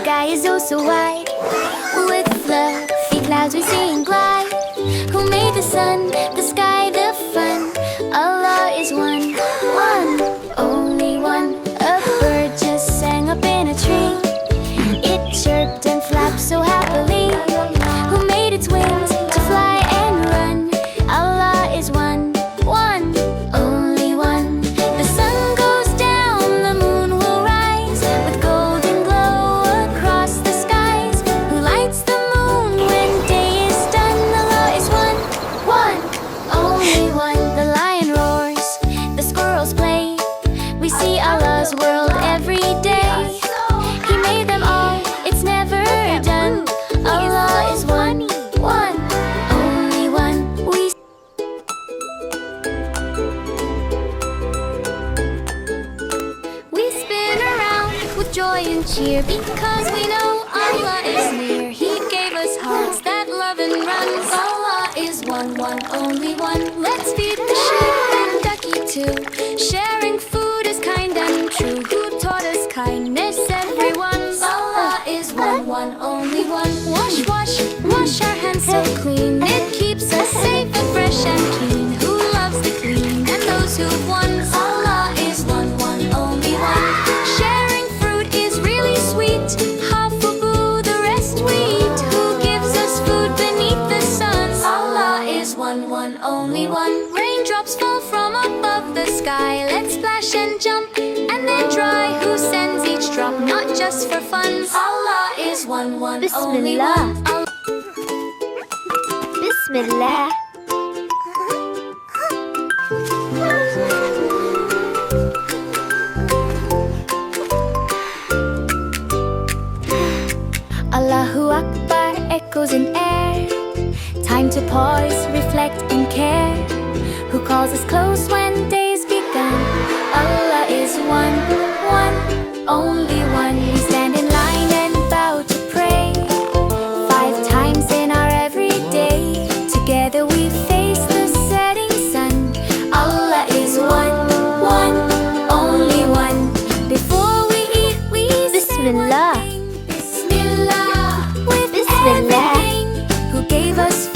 sky is oh so wide. With fluffy clouds we sing glide. Who made the sun, the sky, the fun? Allah is one, one, only one. A bird just sang up in a tree. It chirped and flapped so happily. Who made its wings to fly and run? Allah is one, one, only one. The sun goes down, the moon will rise, with golden glow across the skies. Who lights the moon when day is done? Allah is one, one, only one. The lion roars, the squirrels play. We see Allah's world every day. He made them all, it's never done. Allah is one, one, only one. We spin around with joy and cheer, because we know Allah is near. He gave us hearts that love and runs. Allah is one, one, only one. Let's feed the sheep and ducky too. Sharing food is kind and true. Who taught us kindness, everyone? Allah is one, one, only one. Wash, wash, wash our hands so clean. It keeps us safe and fresh and keen. Who loves the clean and those who've won? Allah is one, one, only one. Sharing fruit is really sweet. Half a boo, the rest we eat. Who gives us food beneath the sun? Allah is one, one, only one. Raindrops fall from above the sky. Let's splash and jump and then dry. Who sends each drop, not just for fun? Allah is one, one, only one. Bismillah. Allahu Akbar echoes in air. Time to pause, reflect and care. Who calls us close when day's begun? Allah is one, one, only one. We stand in line and bow to pray 5 times in our everyday. Together we face the setting sun. Allah is one, one, only one. Before we eat, we Bismillah. say one thing. Bismillah with Bismillah. everything. Who gave us